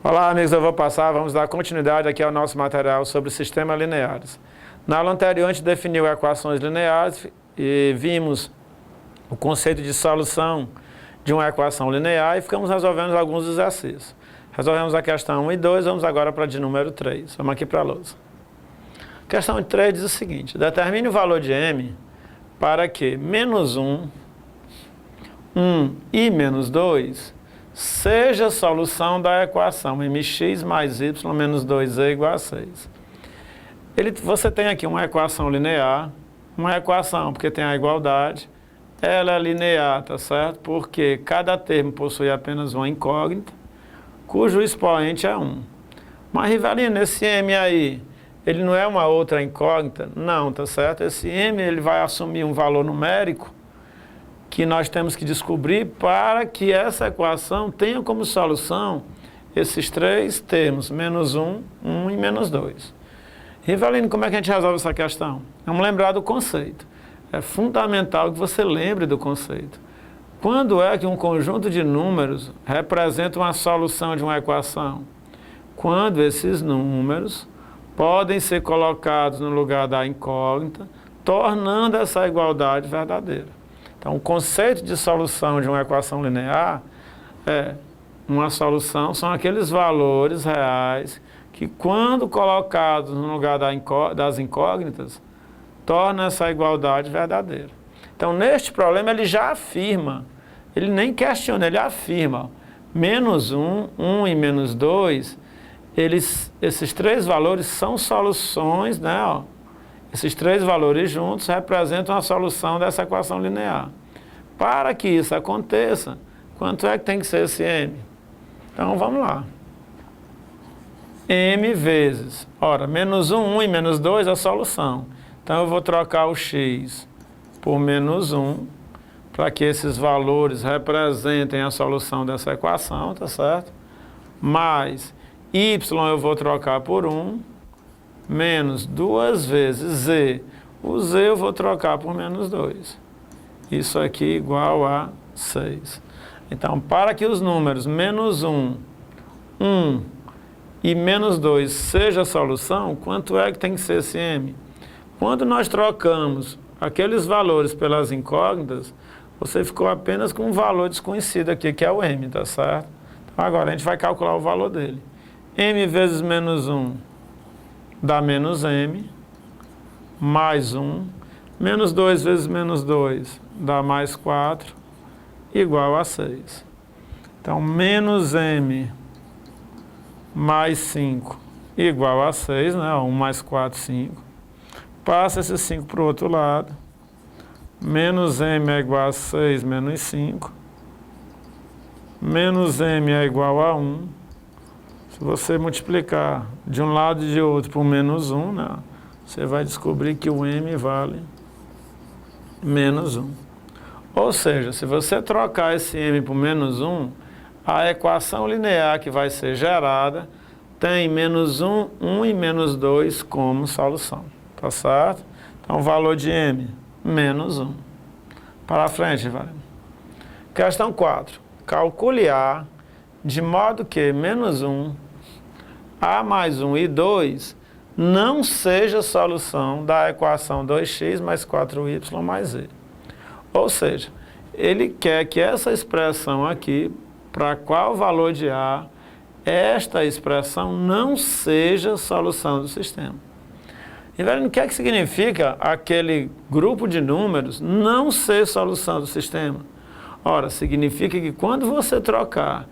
Olá, amigos, eu vou passar, vamos dar continuidade aqui ao nosso material sobre sistemas lineares. Na aula anterior, a gente definiu equações lineares e vimos o conceito de solução de uma equação linear e ficamos resolvendo alguns exercícios. Resolvemos a questão 1 e 2, vamos agora para a de número 3. Vamos aqui para a lousa. Questão 3 diz o seguinte: determine o valor de m para que menos 1, 1 e menos 2 seja a solução da equação mx mais y menos 2z igual a 6. Você tem aqui uma equação linear, uma equação porque tem a igualdade, ela é linear, tá certo? Porque cada termo possui apenas uma incógnita, cujo expoente é 1. Mas, Rivelino, esse m aí, ele não é uma outra incógnita? Não, tá certo? Esse m ele vai assumir um valor numérico que nós temos que descobrir para que essa equação tenha como solução esses três termos, menos 1, 1 e menos 2. Rivelino, como é que a gente resolve essa questão? Vamos lembrar do conceito. É fundamental que você lembre do conceito. Quando é que um conjunto de números representa uma solução de uma equação? Quando esses números podem ser colocados no lugar da incógnita, tornando essa igualdade verdadeira. Então, o conceito de solução de uma equação linear é uma solução, são aqueles valores reais que, quando colocados no lugar das incógnitas, tornam essa igualdade verdadeira. Então, neste problema, ele já afirma, ele nem questiona, ele afirma, menos 1, 1 e menos 2, esses três valores são soluções, né, ó. Esses três valores juntos representam a solução dessa equação linear. Para que isso aconteça, quanto é que tem que ser esse m? Então, vamos lá. M vezes, ora, menos 1, 1 e menos 2 é a solução. Então, eu vou trocar o x por menos 1, para que esses valores representem a solução dessa equação, tá certo? Mais y eu vou trocar por 1, menos 2 vezes z. O z eu vou trocar por menos 2. Isso aqui igual a 6. Então, para que os números menos 1, 1 e menos 2 seja a solução, quanto é que tem que ser esse m? Quando nós trocamos aqueles valores pelas incógnitas, você ficou apenas com um valor desconhecido aqui, que é o m, tá certo? Então, agora a gente vai calcular o valor dele. M vezes menos 1 dá menos m, mais 1, menos 2 vezes menos 2 dá mais 4, igual a 6. Então, menos m mais 5 igual a 6, né? 1 mais 4, 5. Passa esse 5 para o outro lado. Menos m é igual a 6 menos 5. Menos m é igual a 1. Se você multiplicar de um lado e de outro por menos 1, né, você vai descobrir que o m vale menos 1. Ou seja, se você trocar esse m por menos 1, a equação linear que vai ser gerada tem menos 1, 1 e menos 2 como solução. Tá certo? Então, o valor de m, menos 1. Para frente, vale. Questão 4. Calcule A de modo que menos 1, A mais 1 e 2 não seja a solução da equação 2x mais 4y mais z. Ou seja, ele quer que essa expressão aqui, para qual valor de A, esta expressão não seja a solução do sistema. E, velho, o que é que significa aquele grupo de números não ser solução do sistema? Ora, significa que quando você trocar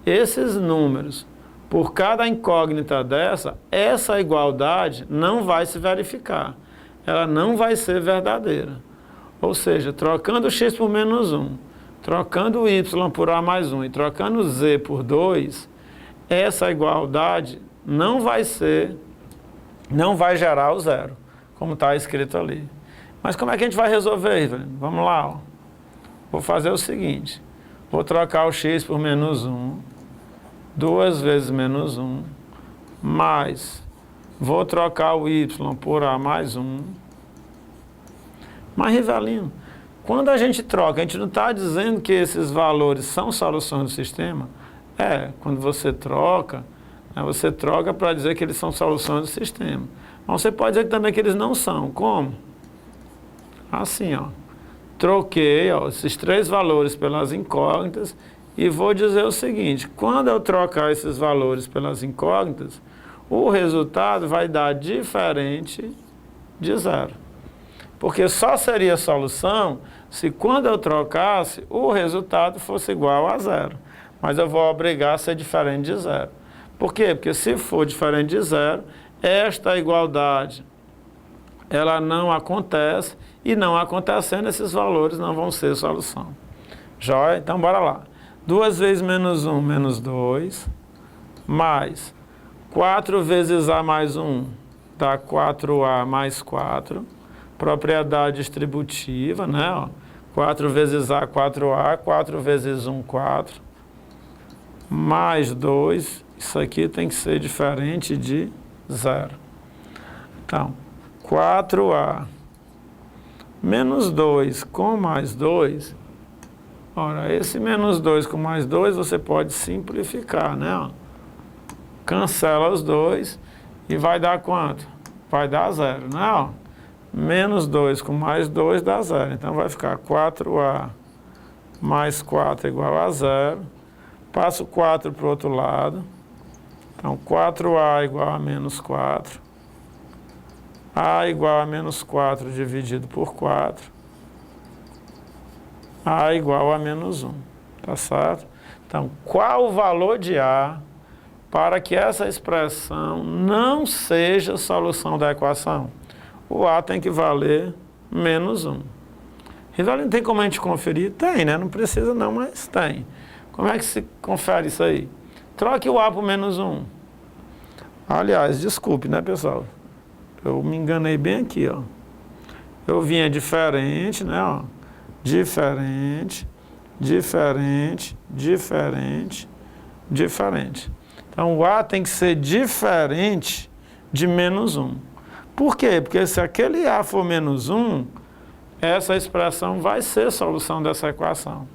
esses números por cada incógnita dessa, essa igualdade não vai se verificar. Ela não vai ser verdadeira. Ou seja, trocando x por menos 1, trocando y por a mais 1 e trocando z por 2, essa igualdade não vai gerar o zero, como está escrito ali. Mas como é que a gente vai resolver, velho? Vamos lá, ó. Vou fazer o seguinte, vou trocar o x por menos 1, 2 vezes menos 1, mais, vou trocar o y por a mais 1. Mas, Rivelino, quando a gente troca, a gente não está dizendo que esses valores são soluções do sistema? Quando você troca, Aí você troca para dizer que eles são soluções do sistema. Mas você pode dizer também que eles não são. Como? Assim, ó. Troquei, ó, esses 3 valores pelas incógnitas e vou dizer o seguinte: quando eu trocar esses valores pelas incógnitas, o resultado vai dar diferente de 0. Porque só seria solução se quando eu trocasse, o resultado fosse igual a 0. Mas eu vou obrigar a ser diferente de 0. Por quê? Porque se for diferente de 0, esta igualdade, ela não acontece, e não acontecendo, esses valores não vão ser solução. Jóia? Então, bora lá. 2 vezes menos 1, menos 2, mais 4 vezes A mais 1, dá 4A mais 4. Propriedade distributiva, né? Ó, 4 vezes A, 4A, 4 vezes 1, 4. Mais 2, isso aqui tem que ser diferente de 0. Então, 4A menos 2 com mais 2. Ora, esse menos 2 com mais 2 você pode simplificar, né? Ó, cancela os 2 e vai dar quanto? Vai dar 0, né? Ó, menos 2 com mais 2 dá 0. Então vai ficar 4A mais 4 igual a 0. Passo 4 para o outro lado. Então 4A igual a menos 4. A igual a menos 4 dividido por 4. A igual a menos 1. Tá certo? Então, qual o valor de A para que essa expressão não seja solução da equação? O A tem que valer menos 1. Rivalino, tem como a gente conferir? Tem, né? Não precisa não, mas tem. Como é que se confere isso aí? Troque o A por menos 1. Aliás, desculpe, né, pessoal? Eu me enganei bem aqui, ó. Eu vinha diferente, né, ó. Diferente, diferente, diferente, diferente. Então, o A tem que ser diferente de menos 1. Por quê? Porque se aquele A for menos 1, essa expressão vai ser solução dessa equação.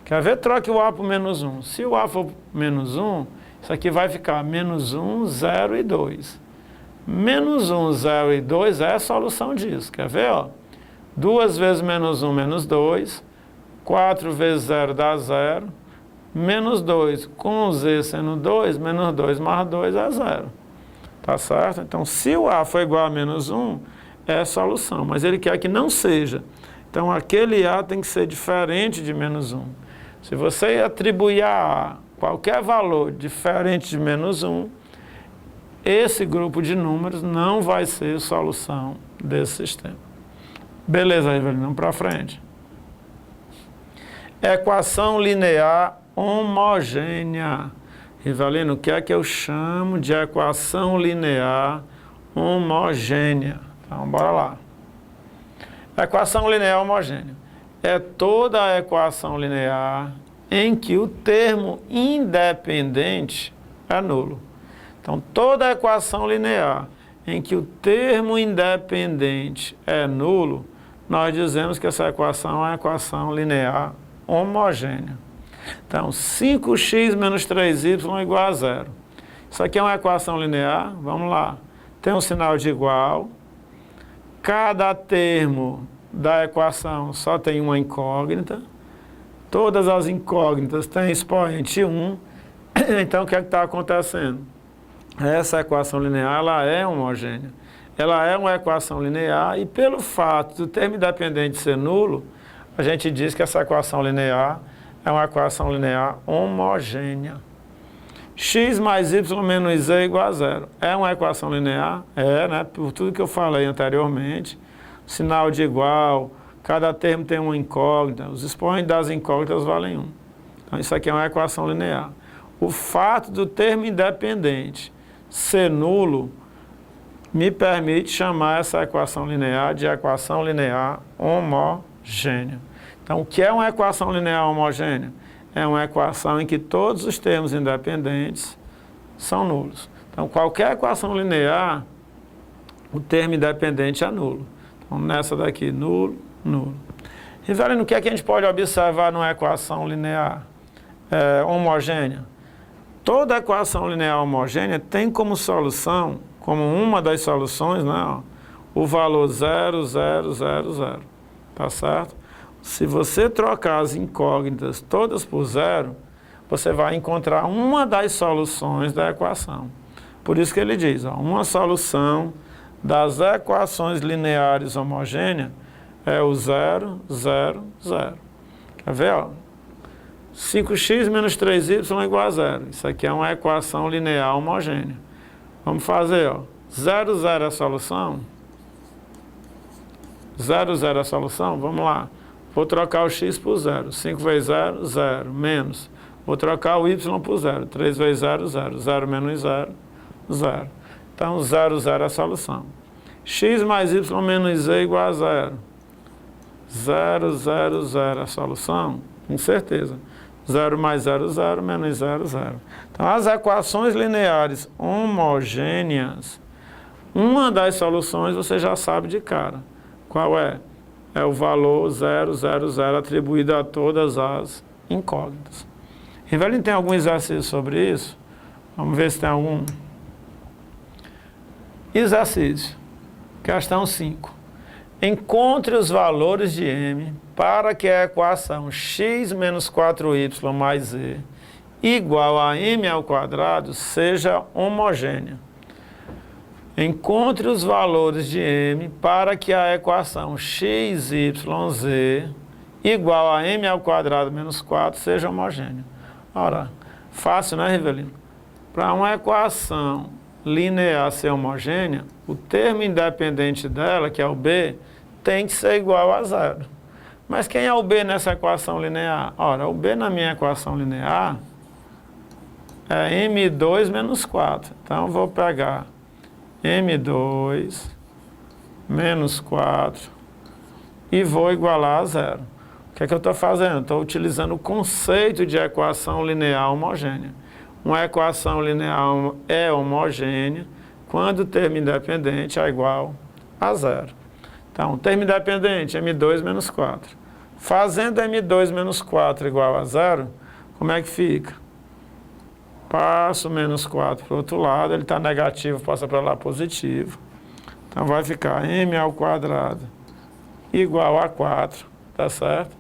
Quer ver? Troque o A por menos 1. Se o A for menos 1, isso aqui vai ficar menos 1, 0 e 2. Menos 1, 0 e 2 é a solução disso. Quer ver? Ó? 2 vezes menos 1, menos 2. 4 vezes 0 dá 0. Menos 2, com Z sendo 2, menos 2 mais 2 é 0. Tá certo? Então, se o A for igual a menos 1, é a solução. Mas ele quer que não seja. Então, aquele A tem que ser diferente de menos 1. Se você atribuir a A qualquer valor diferente de menos 1, esse grupo de números não vai ser solução desse sistema. Beleza, Rivelino, vamos para frente. Equação linear homogênea. Rivelino, o que é que eu chamo de equação linear homogênea? Então, bora lá. Equação linear homogênea é toda a equação linear em que o termo independente é nulo. Então, toda equação linear em que o termo independente é nulo, nós dizemos que essa equação é uma equação linear homogênea. Então, 5x menos 3y igual a 0. Isso aqui é uma equação linear, vamos lá. Tem um sinal de igual. Cada termo da equação só tem uma incógnita. Todas as incógnitas têm expoente 1. Então, o que é que está acontecendo? Essa equação linear, ela é homogênea. Ela é uma equação linear e pelo fato do termo independente ser nulo, a gente diz que essa equação linear é uma equação linear homogênea. X mais y menos z é igual a 0. É uma equação linear? É, né? Por tudo que eu falei anteriormente. Sinal de igual, cada termo tem uma incógnita, os expoentes das incógnitas valem 1. Então, isso aqui é uma equação linear. O fato do termo independente ser nulo me permite chamar essa equação linear de equação linear homogênea. Então, o que é uma equação linear homogênea? É uma equação em que todos os termos independentes são nulos. Então, qualquer equação linear, o termo independente é nulo. Então, nessa daqui, nulo, nulo. Rivelino, o que é que a gente pode observar numa equação linear homogênea? Toda equação linear homogênea tem como solução, como uma das soluções, né, ó, o valor 0, 0, 0, 0. Tá certo? Se você trocar as incógnitas todas por zero, você vai encontrar uma das soluções da equação. Por isso que ele diz, ó, uma solução das equações lineares homogêneas é o 0, 0, 0. Quer ver? Ó? 5x menos 3y é igual a 0. Isso aqui é uma equação linear homogênea. Vamos fazer, ó. 0, 0 é a solução? 0, 0 é a solução? Vamos lá. Vou trocar o x por 0. 5 vezes 0, 0. Menos. Vou trocar o y por 0. 3 vezes 0, 0. 0 menos 0, 0. Então, 0, 0 é a solução. X mais y menos z igual a 0. 0, 0, 0 é a solução? Com certeza. 0 mais 0, 0, menos 0, 0. Então, as equações lineares homogêneas, uma das soluções você já sabe de cara. Qual é? É o valor 0, 0, 0 atribuído a todas as incógnitas. Rivelino tem algum exercício sobre isso? Vamos ver se tem algum. Exercício. Questão 5. Encontre os valores de m para que a equação x menos 4y mais z igual a m ao quadrado seja homogênea. Encontre os valores de m para que a equação x, y, z igual a m ao quadrado menos 4 seja homogênea. Ora, fácil, né, Rivelino? Para uma equação linear ser homogênea, o termo independente dela, que é o b, tem que ser igual a 0. Mas quem é o b nessa equação linear? Ora, o b na minha equação linear é m2 menos 4. Então, eu vou pegar m2 menos 4 e vou igualar a 0. O que é que eu estou fazendo? Estou utilizando o conceito de equação linear homogênea. Uma equação linear é homogênea quando o termo independente é igual a 0. Então, termo independente, m2 menos 4. Fazendo m2 menos 4 igual a 0, como é que fica? Passo menos 4 para o outro lado, ele está negativo, passa para lá positivo. Então, vai ficar m ao quadrado igual a 4, tá certo?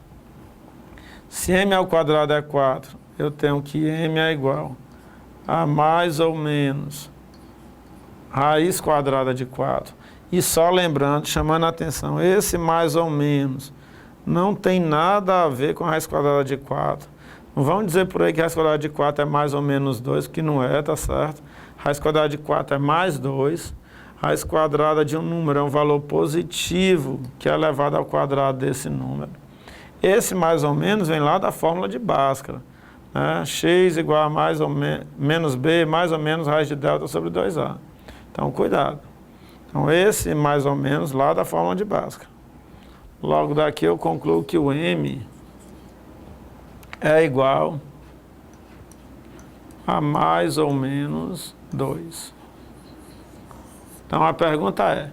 Se m ao quadrado é 4, eu tenho que m é igual a mais ou menos raiz quadrada de 4. E só lembrando, chamando a atenção, esse mais ou menos não tem nada a ver com a raiz quadrada de 4. Não vamos dizer por aí que a raiz quadrada de 4 é mais ou menos 2, que não é, tá certo? Raiz quadrada de 4 é mais 2. Raiz quadrada de um número é um valor positivo que é elevado ao quadrado desse número. Esse mais ou menos vem lá da fórmula de Bhaskara, né? X igual a mais ou menos b, mais ou menos raiz de delta sobre 2a. Então, cuidado. Então, esse mais ou menos lá da fórmula de Bhaskara. Logo daqui eu concluo que o m é igual a mais ou menos 2. Então, a pergunta é: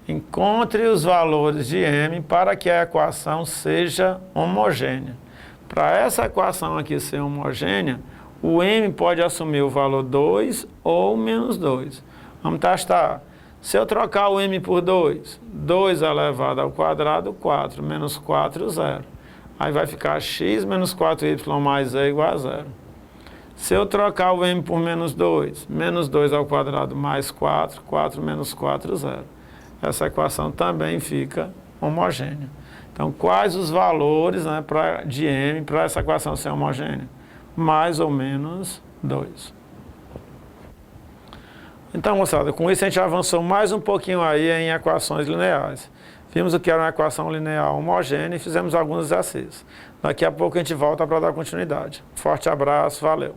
encontre os valores de m para que a equação seja homogênea. Para essa equação aqui ser homogênea, o m pode assumir o valor 2 ou menos 2. Vamos testar. Se eu trocar o m por 2, 2 elevado ao quadrado, 4, menos 4, 0. Aí vai ficar x menos 4y mais z igual a 0. Se eu trocar o m por menos 2 ao quadrado mais 4, 4 menos 4, 0. Essa equação também fica homogênea. Então, quais os valores, né, de m para essa equação ser homogênea? Mais ou menos 2. Então, moçada, com isso a gente avançou mais um pouquinho aí em equações lineares. Vimos o que era uma equação linear homogênea e fizemos alguns exercícios. Daqui a pouco a gente volta para dar continuidade. Forte abraço, valeu!